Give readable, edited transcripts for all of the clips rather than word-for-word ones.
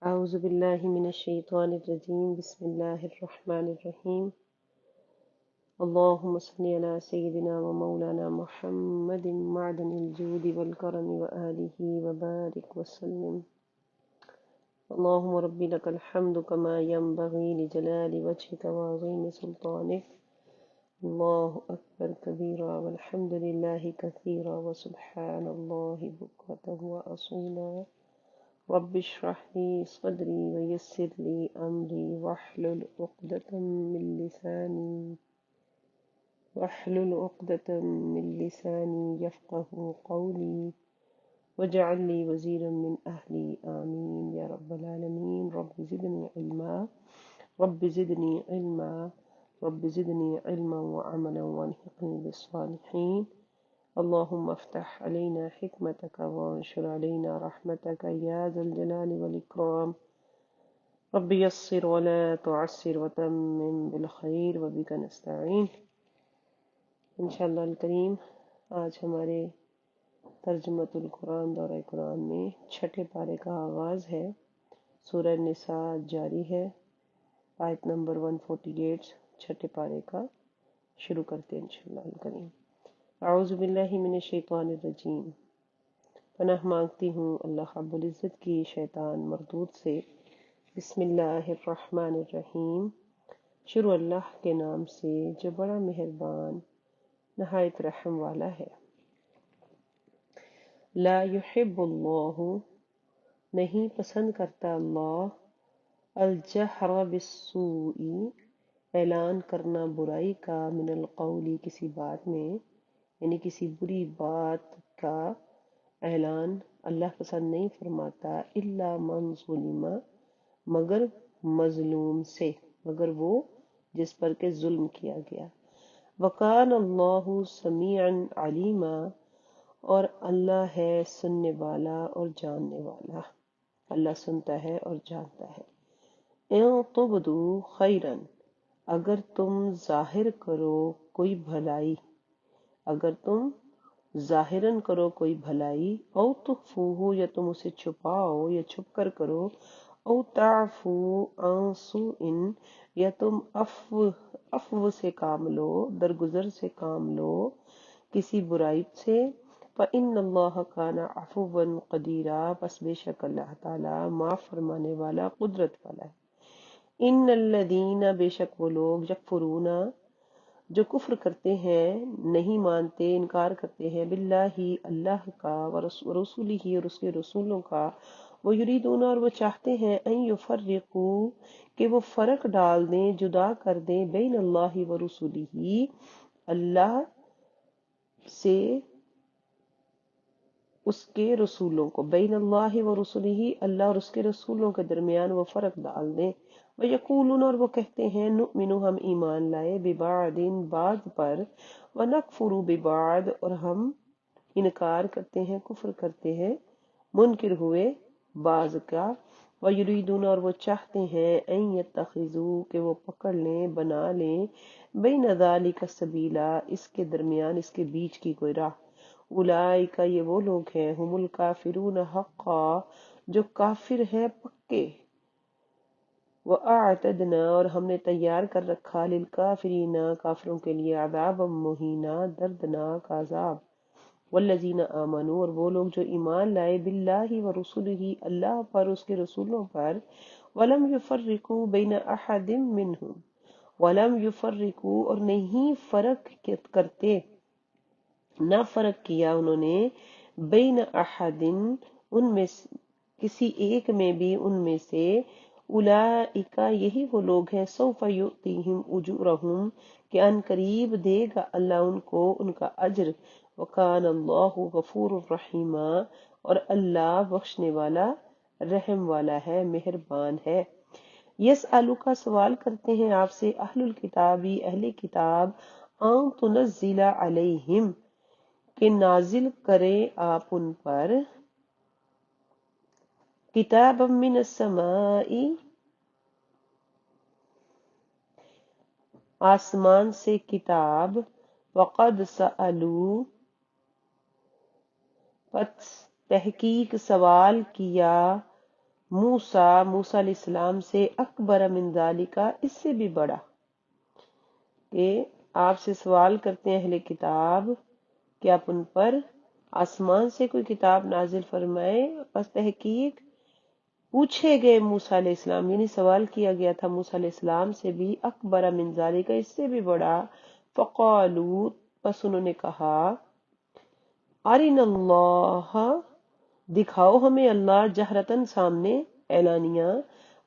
أعوذ بالله من الشيطان الرجيم بسم الله الرحمن الرحيم اللهم صل على سيدنا ومولانا محمد معدن الجود والكرم وآله وبارك وسلم اللهم رب لك الحمد كما ينبغي لجلال وجهك وعظيم سلطانك الله أكبر كبيرا والحمد لله كثيرا وسبحان الله بكرة وأصيلا رب اشرح لي صدري ويسر لي أمري واحلل عقدة من لساني يفقه قولي واجعل لي وزيرا من أهلي آمين يا رب العالمين رب زدني علما رب زدني علما رب زدني علما وعملا والحقني بالصالحين اللهم افتح علينا حكمتك وانشر علينا رحمتك يا ذا الجلال والإكرام رب يسر ولا تعسر وتمم بالخير وبك نستعين انشاءاللہ الکریم آج ہمارے ترجمۃ القرآن دورہ قرآن میں چھٹے پارے کا آغاز ہے۔ سورہ نساء جاری ہے، آیت نمبر 148 چھٹے پارے کا شروع کرتے ہیں انشاءاللہ الکریم۔ اعوذ باللہ من الشیطان الرجیم، پناہ مانگتی ہوں اللہ رب العزت کی شیطان مردود سے۔ بسم اللہ الرحمن الرحیم، شروع اللہ کے نام سے جو بڑا مہربان نہایت رحم والا ہے۔ لا یحب اللہ، نہیں پسند کرتا اللہ، الجہر بالسوء، اعلان کرنا برائی کا، من القول، کسی بات میں، یعنی کسی بری بات کا اعلان اللہ پسند نہیں فرماتا، الا من ظلم، مگر مظلوم سے، مگر وہ جس پر کہ ظلم کیا گیا۔ وَكَانَ اللَّهُ سَمِيعًا عَلِيمًا، اور اللہ ہے سننے والا اور جاننے والا، اللہ سنتا ہے اور جانتا ہے۔ اِن تُبْدُوا خَيْرًا، اگر تم ظاہر کرو کوئی بھلائی، اگر تم ظاہراً کرو کوئی بھلائی، او تخفوہ، یا تم اسے چھپاؤ یا چھپ کر کرو، او تعفو عن سوء، یا تم عفو سے کام لو، درگزر سے کام لو کسی برائی سے، فَإِنَّ اللَّهَ كَانَ عَفُوًّا قَدِيرًا، پس بے شک اللہ تعالیٰ معاف فرمانے والا قدرت والا ہے۔ ان الذین، بے شک وہ لوگ، یکفرون، جو کفر کرتے ہیں، نہیں مانتے، انکار کرتے ہیں، باللہ، اللہ کا، ورسولہ، اور اس کے رسولوں کا، ویریدون، اور وہ چاہتے ہیں، ان یفرقوا، کہ وہ فرق ڈال دیں، جدا کر دیں، بین اللہ ورسولہ، اللہ سے اس کے رسولوں کو، بین اللہ ورسولہ، اللہ اور اس کے رسولوں کے درمیان وہ فرق ڈال دیں۔ وَيَقُولُونَ، اور وہ کہتے ہیں، نُؤْمِنُ، ہم ایمان لائے، بِبَعْضٍ، بعض پر، وَنَكْفُرُ بِبَعْضٍ، اور ہم انکار کرتے ہیں، کفر کرتے ہیں، منکر ہوئے بعض کا۔ وَيُرِيدُونَ، اور وہ چاہتے ہیں، أَن يَتَّخِذُوا، کہ وہ پکڑ لیں، بنا لیں، بین ذَلِكَ سَبِيلًا، اس کے درمیان، اس کے بیچ کی کوئی راہ۔ اولئک، یہ وہ لوگ ہیں، ہم الکافرون حقا، جو کافر ہیں پکے۔ وَأَعْتَدْنَا، اور ہم نے تیار کر رکھا، للکافرین، کافروں کے لیے، عذابا مہینا، دردناک عذاب۔ والذین آمنوا، اور وہ لوگ جو ایمان لائے، باللہ ورسولہ، اللہ پر، اس کے رسولوں پر، ولم یفرقوا بین احد منہم، ولم یفرقوا، اور نہیں فرق کرتے، نہ فرق کیا انہوں نے، بین احد، ان میں کسی ایک میں بھی، ان میں سے، اولئک، یہی وہ لوگ ہیں، سوف یؤتیہم اجورہم، کہ ان قریب دے گا اللہ ان کو ان کا اجر۔ وکان اللہ غفور الرحیم، اور اللہ بخشنے والا، رحم والا ہے، مہربان ہے۔ یسألک، سوال کرتے ہیں آپ سے، اہل الکتابی، اہل کتاب، ان تنزل علیہم، کہ نازل کرے آپ ان پر، کتابا من السماء، آسمان سے کتاب، وقد سألوا، پس تحقیق سوال کیا، موسیٰ علیہ السلام سے اکبر من ذالکا، اس سے بھی بڑا، کہ آپ سے سوال کرتے ہیں اہل کتاب کہ آپ ان پر آسمان سے کوئی کتاب نازل فرمائے، بس تحقیق پوچھے گئے موسیٰ علیہ السلام، یعنی سوال کیا گیا تھا موسیٰ علیہ السلام سے بھی اکبر من ذالک، اس سے بھی بڑا، فقالو، پس انہوں نے کہا، ارنا اللہ، دکھاؤ ہمیں اللہ، جہرتن، سامنے، اعلانیہ،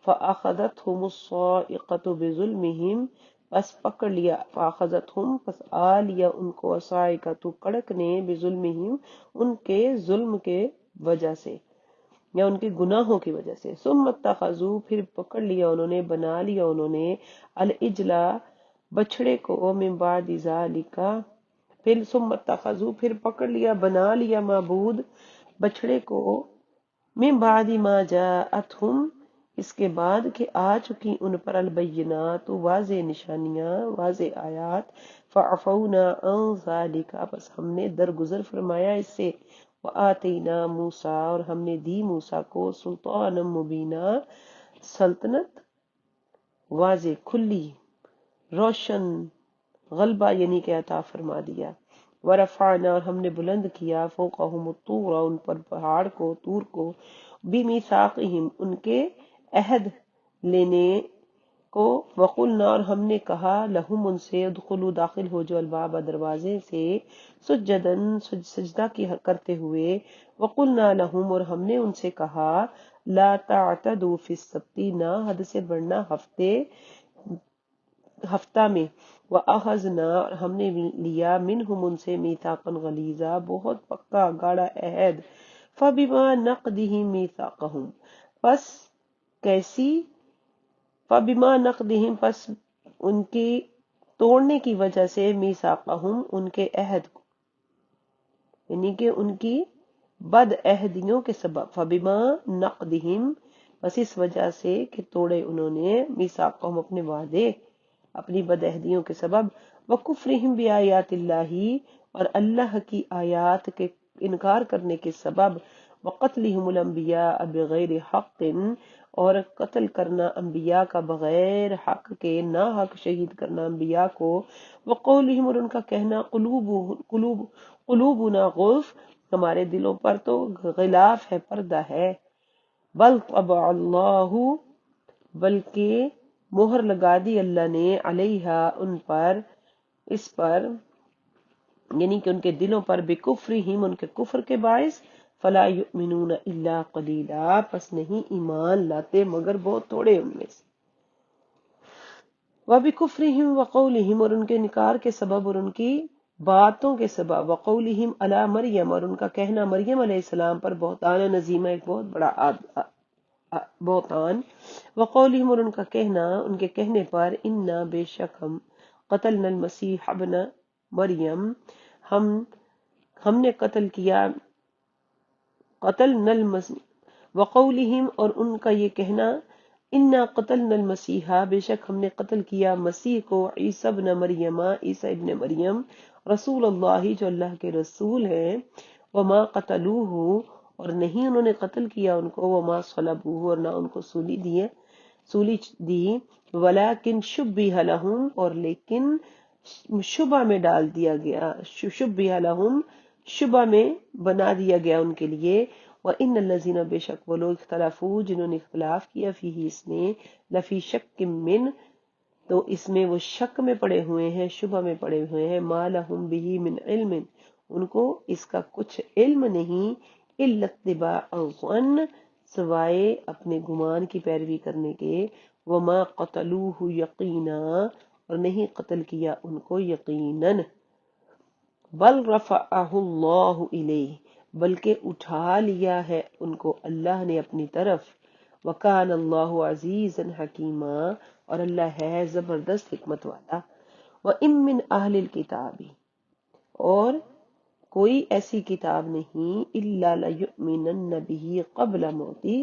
فاخذتهم الصاعقۃ بظلمهم، پس پکڑ لیا، فاخذتهم، پس آ لیا ان کو، الصاعقۃ، کڑک نے، بظلمهم، ان کے ظلم کے وجہ سے یا ان کے گناہوں کی وجہ سے، ثم اتخذوا، پھر پکڑ لیا انہوں نے، بنا لیا انہوں نے، العجل، بچڑے کو، من بعد ذالک، پھر ثم اتخذوا، پھر پکڑ لیا، بنا لیا معبود، بچڑے کو، من بعد ما جاءتهم، اس کے بعد کہ آ چکی ان پر، البینات، واضح نشانیاں، واضح آیات، فعفونا عن ذالک، بس ہم نے درگزر فرمایا اس سے، وآتینا موسیٰ، اور ہم نے دی موسیٰ کو، سلطان مبینہ، سلطنت واضح، کھلی، روشن، غلبہ یعنی کہ عطا فرما دیا، ورفعنا، اور ہم نے بلند کیا، فوقہم الطور، ان پر پہاڑ کو، طور کو، بمیثاقہم، ان کے عہد لینے کو، وقلنا، اور ہم نے کہا، لہم، ان سے، ادخلوا، داخل ہو جو، الباب، دروازے سے، سجدن، سجدہ کی کرتے ہوئے، وقلنا لہم، اور ہم نے ان سے کہا، لا تعتدوا فی السبت، نہ حد سے بڑھنا ہفتہ میں، وَأَخَذْنَا، اور ہم نے لیا، منہم، ان سے، میثاقا غلیظا، بہت پکا گاڑا عہد، فَبِمَا نَقْضِهِمْ مِيثَاقَهُمْ، پس کیسی، فَبِمَا نَقْضِهِمْ، پس ان کی توڑنے کی وجہ سے، میثاقہم، ان کے عہد کو، یعنی کہ ان کی بد عہدیوں کے سبب، فَبِمَا نَقْضِهِمْ، بس اس وجہ سے کہ توڑے انہوں نے، میثاقہم، اپنے وعدے، اپنی بد عہدیوں کے سبب، وَكُفْرِهِمْ بِآيَاتِ اللَّهِ، اور اللہ کی آیات کے انکار کرنے کے سبب، وَقَتْلِهِمُ الْأَنْبِيَاءَ بِغَيْرِ حَقٍّ، اور قتل کرنا انبیاء کا بغیر حق کے، نا حق شہید کرنا انبیاء کو، وَقَوْلِهِمْ، اور ان کا کہنا، قلوبنا غلف، ہمارے دلوں پر تو غلاف ہے، پردہ ہے، بل طبع اللہ، بلکہ مہر لگا دی اللہ نے، علیہا، ان پر، اس پر، یعنی کہ ان کے دلوں پر، بکفرہم، ان کے کفر کے باعث، فلا یؤمنون الا قلیلا، پس نہیں ایمان لاتے مگر بہت تھوڑے ان میں سے، وبکفرہم وقولہم، اور ان کے انکار کے سبب اور ان کی باتوں کے سبب، وقولہم علی مریم، اور ان کا کہنا مریم علیہ السلام پر، بہتان عظیمہ، ایک بہت بڑا بہتان، وقولہم، اور ان کا کہنا، ان کے کہنے پر، انا، بے شک ہم، قتلنا المسیح ابن مریم، ہم نے قتل کیا، قتلنا المسیح، وقولہم، اور ان کا یہ کہنا، انا قتلنا المسیح، بے شک ہم نے قتل کیا مسیح کو، عیسی ابن مریم، عیسی ابن مریم، رسول اللہ، جو اللہ کے رسول ہیں، وما قتلوہ، اور نہیں انہوں نے قتل کیا ان کو، وما صلبوہ، اور نہ ان کو سولی دی، ولیکن شبہ لہم، اور لیکن شبہ میں ڈال دیا گیا، شبہ لہم، شبہ میں بنا دیا گیا ان کے لیے، وَإِنَّ الَّذِينَ، بے شک وہ لوگ، اختلفوا، جنہوں نے اختلاف کیا، فیہ، اس میں، لفی شک من، تو اس میں وہ شک میں پڑے ہوئے ہیں، شبہ میں پڑے ہوئے ہیں، ما لہم بہ من علم، ان کو اس کا کچھ علم نہیں، الا اتباع الظن، سوائے اپنے گمان کی پیروی کرنے کے، وما قتلوہ یقینا، اور نہیں قتل کیا ان کو یقیناً، بل رفعہ اللہ الیہ، بلکہ اٹھا لیا ہے ان کو اللہ نے اپنی طرف، وکان اللہ عزیزا حکیما، اور اللہ ہے زبردست حکمت والا، وَإِن مِّنْ أَهْلِ الْكِتَابِ، اور کوئی ایسی کتاب نہیں، إِلَّا لَيُؤْمِنَنَّ بِهِ قَبْلَ مَوْتِهِ،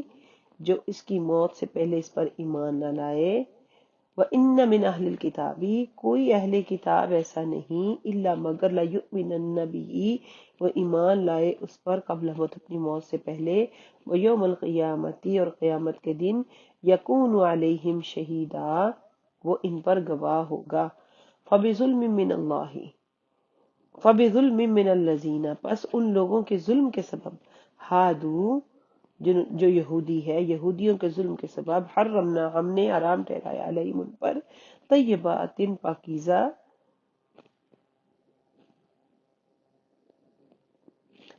جو اس کی موت سے پہلے اس پر ایمان نہ لائے، وَإِنَّ مِنْ أَهْلِ الْكِتَابِ کوئی اہل کتاب ایسا نہیں الا مگر لَيُؤْمِنَنَّ بِهِ وہ ایمان لائے اس پر قبل موت اپنی موت سے پہلے وَيَوْمَ الْقِيَامَةِ اور قیامت کے دن يَكُونُ عَلَيْهِمْ شَهِيدًا وہ ان پر گواہ ہوگا فَبِظُلْمٍ مِّنَ اللَّهِ فَبِظُلْمٍ مِّنَ الَّذِينَ پس ان لوگوں کے ظلم کے سبب ہادو جو یہودی ہے یہودیوں کے ظلم کے سبب حرمنا ہم نے حرام ٹھہرایا علیہم ان پر طیبات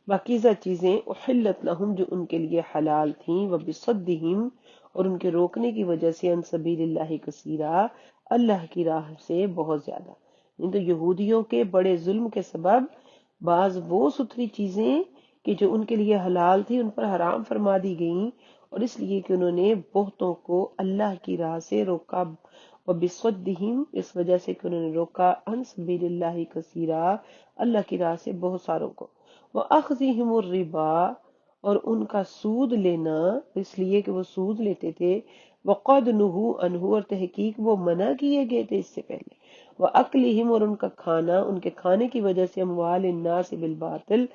پاکیزہ چیزیں احلت لہم جو ان کے لیے حلال تھیں وبصدہم اور ان کے روکنے کی وجہ سے عن سبیل اللہ کثیرا اللہ کی راہ سے بہت زیادہ تو یہودیوں کے بڑے ظلم کے سبب بعض وہ ستھری چیزیں کہ جو ان کے لیے حلال تھی ان پر حرام فرما دی گئیں اور اس لیے کہ انہوں نے بہتوں کو اللہ کی راہ سے روکا وبصدہم اس وجہ سے کہ انہوں نے روکا عن سبیل اللہ کثیرا اللہ کی راہ سے بہت ساروں کو وَأَخْذِهِمُ الرِّبَا اور ان کا سود لینا اس لیے کہ وہ سود لیتے تھے وَقَدْ نُهُوا عَنْهُ اور تحقیق وہ منع کیے گئے تھے اس سے پہلے وَأَكْلِهِمْ اور ان کا کھانا ان کے کھانے کی وجہ سے اموال الناس بالباطل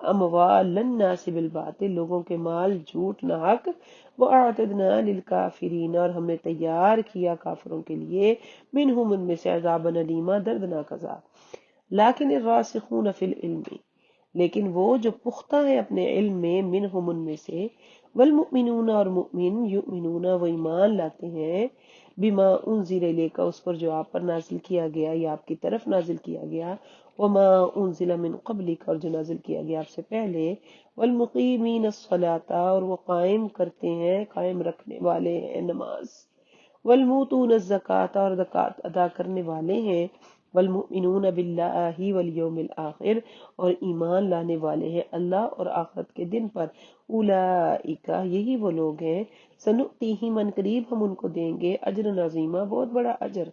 اموال الناس بالباطل لوگوں کے مال جھوٹ نہ حق وَأَعْتَدْنَا لِلْكَافِرِينَ اور ہم نے تیار کیا کافروں کے لیے منہم ان میں سے عذابًا الیما دردناک عذاب لیکن الراسخون فی العلم لیکن وہ جو پختہ ہیں اپنے علم میں منہم ان میں سے والمؤمنون اور مؤمن یؤمنون وہ ایمان لاتے ہیں بما انزل الیک اس پر جو آپ پر نازل کیا گیا یا آپ کی طرف نازل کیا گیا وما انزل من قبلک اور جو نازل کیا گیا آپ سے پہلے والمقیمین الصلاۃ اور وہ قائم کرتے ہیں قائم رکھنے والے ہیں نماز والموتون الزکاۃ اور زکوٰۃ ادا کرنے والے ہیں والمؤمنون باللہ والیوم الآخر اور ایمان لانے والے ہیں اللہ اور آخرت کے دن پر اولئک یہی وہ لوگ ہیں سنؤتیہم ان قریب ہم ان کو دیں گے اجر عظیمہ بہت بڑا اجر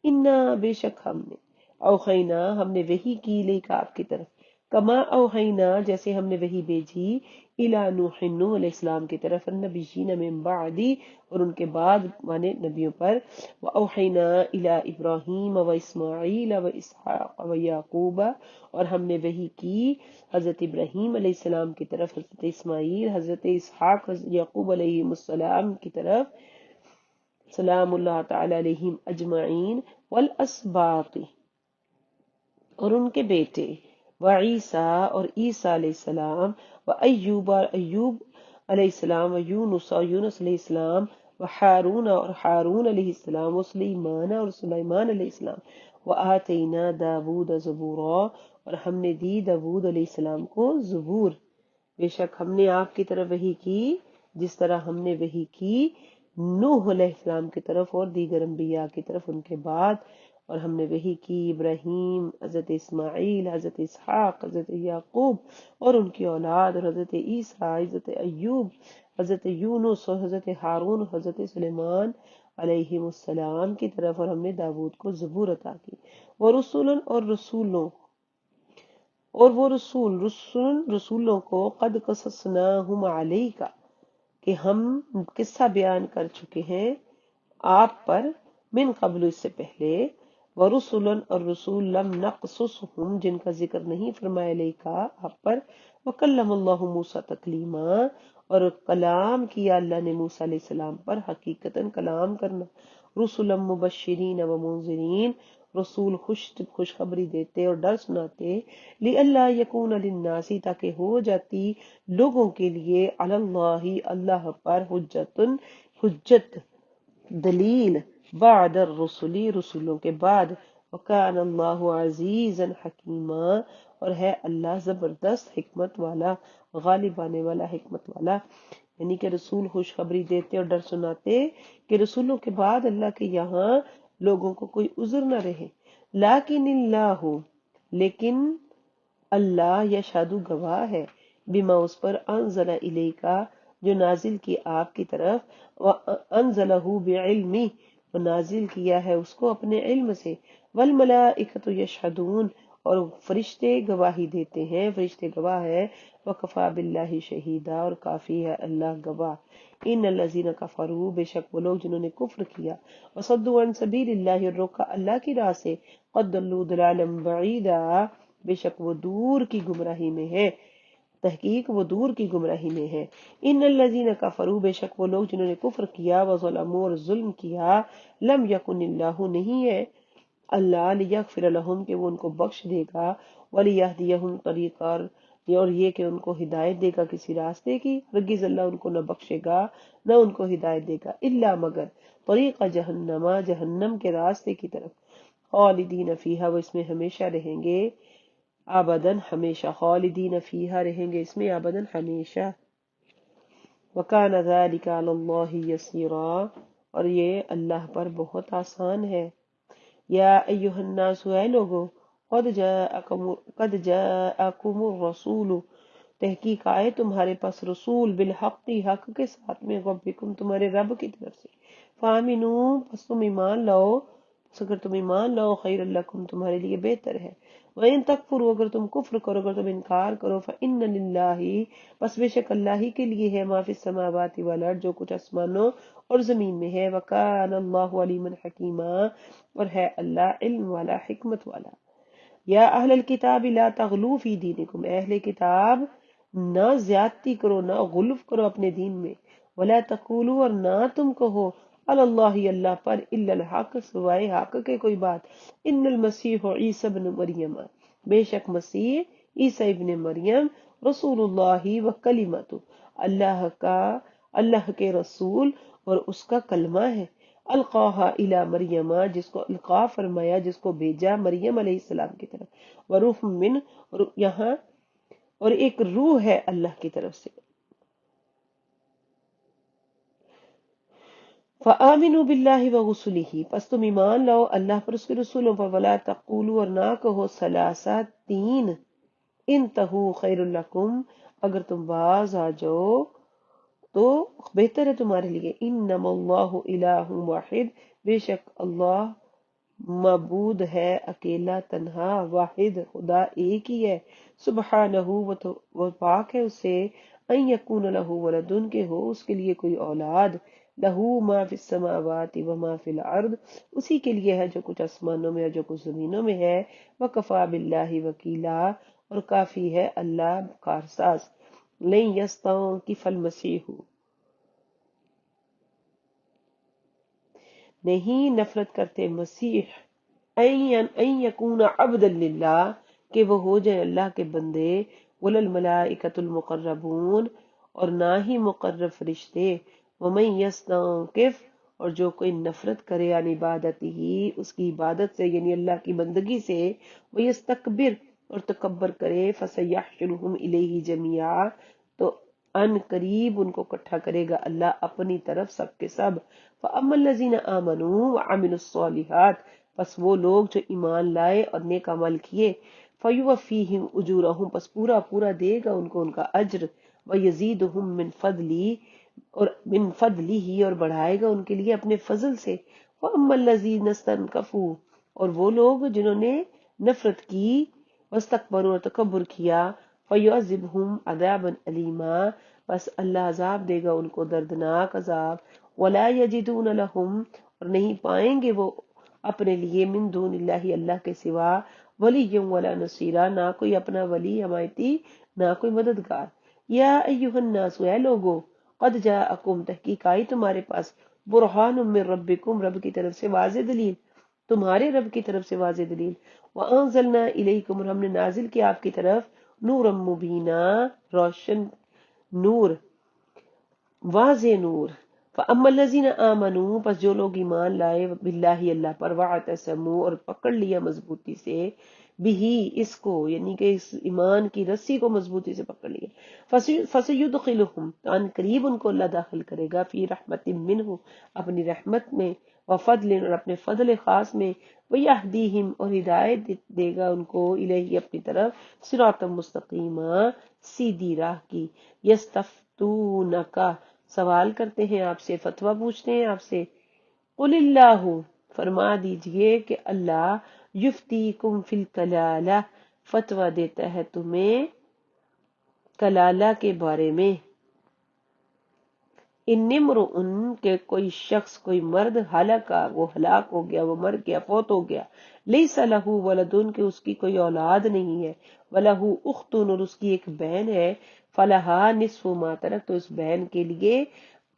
انا بے شک ہم نے اوحینا ہم نے وحی کی لیک آپ کی طرف کما اوحینا جیسے ہم نے وحی بھیجی الی نوح نوح علیہ السلام کی طرف النبیین من بعدی اور ان کے بعد مانے نبیوں پر واوحینا الی ابراہیم و اسماعیل و اسحاق و یعقوب اور ہم نے وحی کی حضرت ابراہیم علیہ السلام کی طرف حضرت اسماعیل حضرت اسحاق حضرت یعقوب علیہ السلام کی طرف سلام اللہ تعالی علیہم اجمعین والاسباط اور ان کے بیٹے وعیسیٰ اور عیسیٰ علیہ السلام وایوب اور ایوب علیہ السلام ویونس اور یونس علیہ السلام وحارون اور ہارون علیہ السلام وسلیمان اور سلیمان علیہ السلام وآتینا داود زبورا اور ہم نے دی داود علیہ السلام کو زبور بے شک ہم نے آپ کی طرف وحی کی جس طرح ہم نے وحی کی نوح علیہ السلام کی طرف اور دیگر انبیاء کی طرف ان کے بعد اور ہم نے وحی کی ابراہیم حضرت اسماعیل حضرت اسحاق حضرت یعقوب اور ان کی اولاد اور حضرت عیسیٰ حضرت ایوب حضرت یونس اور حضرت ہارون حضرت سلیمان علیہ السلام کی طرف اور ہم نے داود کو زبور عطا کی ورسولاً اور رسولوں اور وہ رسولوں کو قد قصصناہم علیک کہ ہم قصہ بیان کر چکے ہیں آپ پر من قبل اس سے پہلے ورسولاً اور رسول لم نقصصہم جن کا ذکر نہیں فرمایا علیکا آپ پر وکلم اللہ موسیٰ تکلیما اور کلام کیا اللہ نے موسیٰ علیہ السلام پر حقیقتاً کلام کرنا رسولا مبشرین و منذرین رسول خوشخبری دیتے اور ڈر سناتے لئلا یکون للناس تاکہ ہو جاتی لوگوں کے لیے علی اللہ اللہ پر حجت دلیل بعد الرسل رسولوں کے بعد وکان اللہ عزیزا حکیما اور ہے اللہ زبردست حکمت والا غالب آنے والا حکمت والا یعنی کہ رسول خوشخبری دیتے اور ڈر سناتے کہ رسولوں کے بعد اللہ کے یہاں لوگوں کو کوئی عذر نہ رہے لیکن اللہ یشہد گواہ ہے بما اس پر انزل الیکا جو نازل کی آپ کی طرف وانزلہ بعلمہ وہ نازل کیا ہے اس کو اپنے علم سے والملائکۃ یشہدون اور فرشتے گواہی دیتے ہیں فرشتے گواہ ہے وکفی باللہ شہیدا اور کافی ہے اللہ گواہ ان الذین کفروا، بے شک وہ لوگ جنہوں نے کفر کیا، وصدوا عن سبیل اللہ، اور روکا اللہ کی راہ سے، قد ضلوا ضلالا بعیدا، بے شک وہ دور کی گمراہی میں ہے، تحقیق وہ دور کی گمراہی میں ہے۔ ان الذین کفروا، بے شک وہ لوگ جنہوں نے کفر کیا، وظلموا اور ظلم کیا، لم یکن اللہ، نہیں ہے اللہ، لیغفر لہم کہ وہ ان کو بخش دے گا، ولیہدیہم طریقا، اور یہ کہ ان کو ہدایت دے گا کسی راستے کی، ہرگز اللہ ان کو نہ بخشے گا نہ ان کو ہدایت دے گا، الا مگر طریق جہنم، جہنم کے راستے کی طرف، خالدین فیہا، وہ اس میں ہمیشہ رہیں گے، ابداً ہمیشہ، خالدین فیہا رہیں گے اس میں ابداً ہمیشہ، وکان ذلک علی اللہ یسیرا، اور یہ اللہ پر بہت آسان ہے۔ یا ایہا الناس، اے لوگو، قد جاءکم الرسول، تحقیق آئے تمہارے پاس رسول، بالحق، حق کے ساتھ میں، ربکم، تمہارے رب کی طرف سے، فآمنوا، پس تم ایمان لاؤ، پس اگر تم ایمان لاؤ، خیر لکم، تمہارے لیے بہتر ہے، وَإِن تکفروا، اگر تم کفر کرو، اگر تم انکار کرو، فإن للہ، پس بے شک اللہ ہی کے لیے ہے، ما فی السماوات والارض، جو کچھ آسمانوں اور زمین میں ہے، وکان اللہ علیما حکیما، اور ہے اللہ علم والا، حکمت والا۔ یا اہل الکتاب لا تغلو فی دینکم، اے اہل کتاب نہ زیادتی کرو، نہ غلو کرو اپنے دین میں، ولا تقولوا، اور نہ تم کہو، علی اللہ، اللہ پر، الا الحق، سوائے حق کے کوئی بات، ان المسیح عیسی ابن مریم، بے شک مسیح عیسی ابن مریم، رسول اللہ و کلمت، اللہ کا، اللہ کے رسول اور اس کا کلمہ ہے، القاہا الی مریم، جس کو القا فرمایا، جس کو بھیجا مریم علیہ السلام کی طرف، وروح من، اور یہاں اور ایک روح ہے اللہ کی طرف سے، فآمنوا باللہ ورسلہ، پس تم ایمان لاؤ اللہ پر، اس کے رسولوں پر، ولا تقولوا، اور نہ کہو، ثلاثہ، تین، انتہوا خیر لکم، اگر تم باز آ جاؤ تو بہتر ہے تمہارے لیے، انما اللہ الہ واحد، بے شک اللہ معبود ہے اکیلا، تنہا، واحد، خدا ایک ہی ہے، سبحانہ، وہ پاک ہے اسے، ان یکون لہ ولد، کہ ہو اس کے لیے کوئی اولاد، لہو ما فی السماوات و ما فی الارض، اسی کے لیے ہے جو کچھ آسمانوں میں اور جو کچھ زمینوں میں ہے، وکفا باللہ وکیلا، اور کافی ہے اللہ کارساز، لن یستنکف المسیح، نہیں نفرت کرتے مسیح، ان یکون عبدا للہ، کہ وہ ہو جائے اللہ کے بندے، وللملائکۃ المقربون، اور نہ ہی مقرب فرشتے، ومن یستنکف، اور جو کوئی نفرت کرے عن عبادتہ، اس کی عبادت سے، یعنی اللہ کی بندگی سے، ویستکبر، اور تکبر کرے، فسیحشرہم الیہ جميعا، تو ان قریب ان کو اکٹھا کرے گا اللہ اپنی طرف سب کے سب، فاما الذین آمنوا وعملوا الصالحات، پس وہ لوگ جو ایمان لائے اور نیک عمل کیے، فیوفیہم اجورہم، پس پورا پورا دے گا ان کو ان کا اجر، ویزیدہم من فضلی، اور من فضلہ، اور بڑھائے گا ان کے لیے اپنے فضل سے، واما الذین استنکفوا، اور وہ لوگ جنہوں نے نفرت کی، واستکبروا، اور تکبر کیا، فیعذبہم عذابا علیما، بس اللہ عذاب دے گا ان کو دردناک عذاب، ولا یجدون لہم، اور نہیں پائیں گے وہ اپنے لیے، من دون اللہ، اللہ کے سوا، ولی ولا نصیرا، نہ کوئی اپنا ولی حمایتی، نہ کوئی مددگار۔ یا ایہا الناس، اے لوگو، قد جاءکم، تحقیق آئی تمہارے پاس، برہان من ربکم، رب کی طرف سے واضح دلیل، تمہارے رب کی طرف سے واضح دلیل، وانزلنا الیکم، اور ہم نے نازل کیا آپ کی طرف، نورا مبینا، روشن نور، واضح نور، فاما الذین آمنوا، پس جو لوگ ایمان لائے، باللہ اللہ پر، واعتصموا، اور پکڑ لیا مضبوطی سے، بھی اس کو، یعنی کہ اس ایمان کی رسی کو مضبوطی سے پکڑ لیا، فسیدخلہم، ان قریب ان کو اللہ داخل کرے گا، فی رحمت منہ، اپنی رحمت میں، وفضل، اور اپنے فضل خاص میں، ویہدیہم، اور ہدایت دے گا ان کو، الیہ، اپنی طرف، صراطا مستقیما، سیدھی راہ کی، یستفتونک، سوال کرتے ہیں آپ سے، فتویٰ پوچھتے ہیں آپ سے، قل اللہ، فرما دیجئے کہ اللہ، یفتیکم فی الکلالہ، فتویٰ دیتا ہے تمہیں کلالہ کے بارے میں، ان امرؤن کہ کوئی شخص کوئی مرد ہلاکا وہ ہلاک ہو گیا، وہ مر گیا، فوت ہو گیا، لیس لہ ولدن کہ اس کی کوئی اولاد نہیں ہے، ولہ اختن اور اس کی ایک بہن ہے، فلہا نصف ما ترک تو اس بہن کے لیے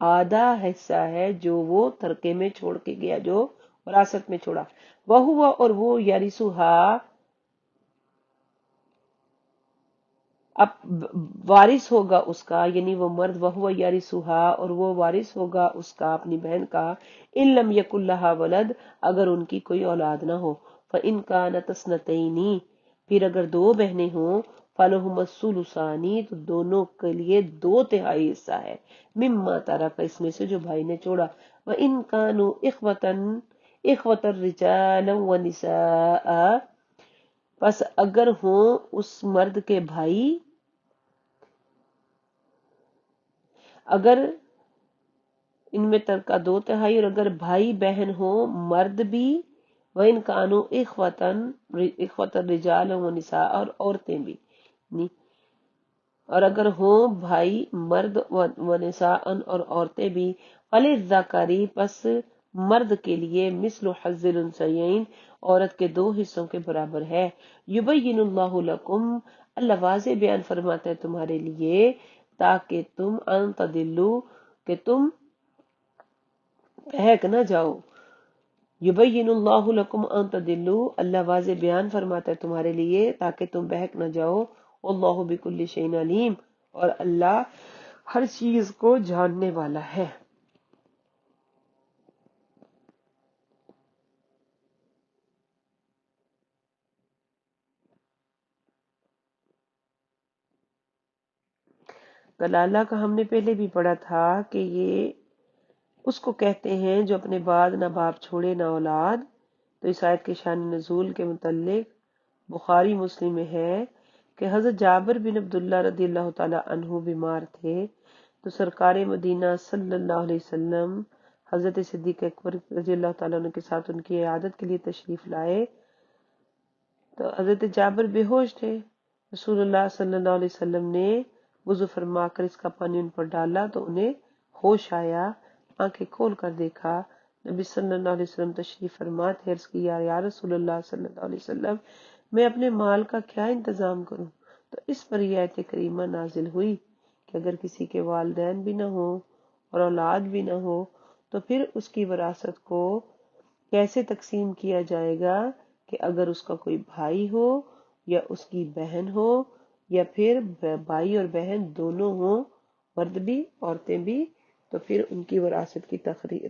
آدھا حصہ ہے جو وہ ترکے میں چھوڑ کے گیا، جو وراثت میں چھوڑا، وہ اور وہ یرثھا اب وارث ہوگا اس کا، یعنی وہ مرد وہ یرثھا اور وہ وارث ہوگا اس کا اپنی بہن کا، ان لم یکن لہا ولد اگر ان کی کوئی اولاد نہ ہو، فان کانت اثنتین پھر اگر دو بہنیں ہوں، فلہما الثلثان تو دونوں کے لیے دو تہائی حصہ ہے، مما ترک اس میں سے جو بھائی نے چھوڑا، وان کانوا اخوة رجالا ونساء پس اگر ہوں اس مرد کے بھائی، اگر ان میں ترکہ دو تہائی اور اگر بھائی بہن ہو مرد بھی، وَإِنْ كَانُوا إِخْوَةً رِجَالًا وَنِسَاءً اور عورتیں بھی، اور اگر ہوں بھائی مرد ونساء اور عورتیں بھی، فَلِلذَّكَرِ پس مرد کے لیے مثل حظ الانثیین عورت کے دو حصوں کے برابر ہے، یبین اللہ لکم اللہ واضح بیان فرماتا ہے تمہارے لیے، تاکہ تم ان تدلو کہ تم بہک نہ جاؤ، یبین اللہ لکم ان تدلو اللہ واضح بیان فرماتا ہے تمہارے لیے تاکہ تم بہک نہ جاؤ، اللہ بکل شیء علیم اور اللہ ہر چیز کو جاننے والا ہے۔ کلالہ کا ہم نے پہلے بھی پڑھا تھا کہ یہ اس کو کہتے ہیں جو اپنے بعد نہ باپ چھوڑے نہ اولاد، تو اس آیت کے شان نزول کے متعلق بخاری مسلم میں ہے کہ حضرت جابر بن عبداللہ رضی اللہ تعالی عنہ بیمار تھے، تو سرکار مدینہ صلی اللہ علیہ وسلم حضرت صدیق اکبر رضی اللہ تعالیٰ عنہ کے ساتھ ان کی عیادت کے لیے تشریف لائے، تو حضرت جابر بے ہوش تھے، رسول اللہ صلی اللہ علیہ وسلم نے وضو فرما کر اس کا پانی ان پر ڈالا تو انہیں ہوش آیا، آنکھیں کھول کر دیکھا، نبی صلی اللہ علیہ وسلم تشریف فرما تھے، عرض کیا یا رسول اللہ صلی اللہ علیہ وسلم میں اپنے مال کا کیا انتظام کروں؟ تو اس پر یہ آیت کریمہ نازل ہوئی کہ اگر کسی کے والدین بھی نہ ہوں اور اولاد بھی نہ ہو تو پھر اس کی وراثت کو کیسے تقسیم کیا جائے گا، کہ اگر اس کا کوئی بھائی ہو یا اس کی بہن ہو یا پھر بھائی اور بہن دونوں ہوں، مرد بھی عورتیں بھی، تو پھر ان کی وراثت کی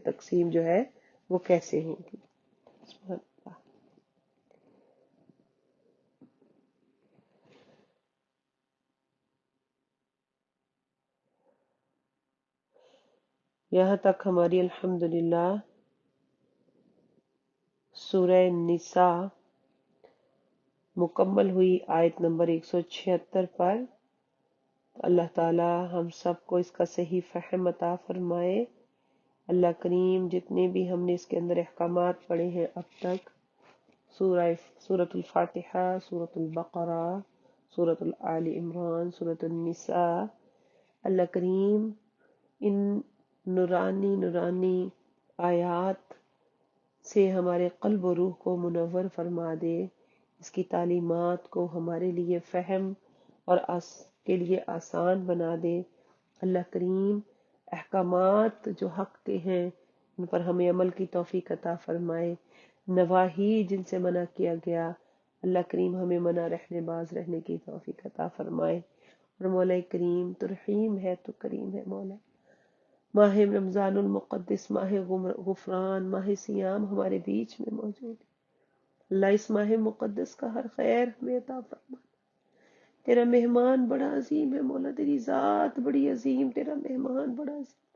تقسیم جو ہے وہ کیسے ہوگی۔ سبحان اللہ۔ یہاں تک ہماری الحمدللہ سورہ نساء مکمل ہوئی آیت نمبر 176 پر۔ اللہ تعالی ہم سب کو اس کا صحیح فہم عطا فرمائے۔ اللہ کریم جتنے بھی ہم نے اس کے اندر احکامات پڑھے ہیں اب تک، سورۃ الفاتحہ، سورۃ البقرہ، سورۃ آل عمران، سورۃ النساء، اللہ کریم ان نورانی نورانی آیات سے ہمارے قلب و روح کو منور فرما دے، اس کی تعلیمات کو ہمارے لیے فہم اور کے لیے آسان بنا دے۔ اللہ کریم احکامات جو حق کے ہیں ان پر ہمیں عمل کی توفیق عطا فرمائے، نواہی جن سے منع کیا گیا اللہ کریم ہمیں منع رہنے باز رہنے کی توفیق عطا فرمائے، اور مولا کریم تو رحیم ہے تو کریم ہے مولا۔ ماہ رمضان المقدس، ماہ غفران، ماہ سیام ہمارے بیچ میں موجود ہے، اللہ اس ماہ مقدس کا ہر خیر ہمیں عطا فرما۔ تیرا مہمان بڑا عظیم ہے مولا، تیری ذات بڑی عظیم، تیرا مہمان بڑا عظیم،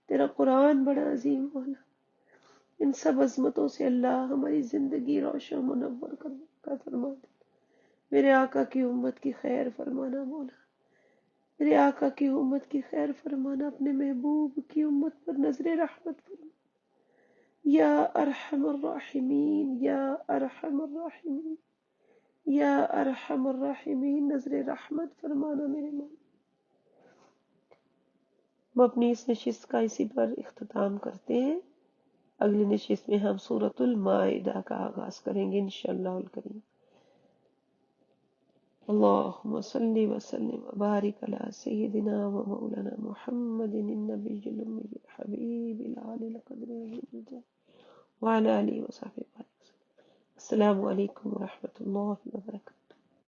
تیرا قرآن بڑا عظیم مولا۔ ان سب عظمتوں سے اللہ ہماری زندگی روشن منور کر فرما دے۔ میرے آقا کی امت کی خیر فرمانا مولا، میرے آقا کی امت کی خیر فرمانا، اپنے محبوب کی امت پر نظر رحمت فرما، یا ارحم الراحمین، یا ارحم الراحمین، یا ارحم الراحمین، نظر رحمت فرمانا میرے مولا۔ ہم اپنی اس نشست کا اسی پر اختتام کرتے ہیں. اگلی نشست میں ہم سورۃ المائدہ کا آغاز کریں گے انشاءاللہ الکریم. اللهم صل وسلم وبارك على سيدنا ومولانا محمد النبي الأمي الحبيب العالي القدر وعلى آله وصحبه وسلم. السلام عليكم ورحمة الله وبركاته.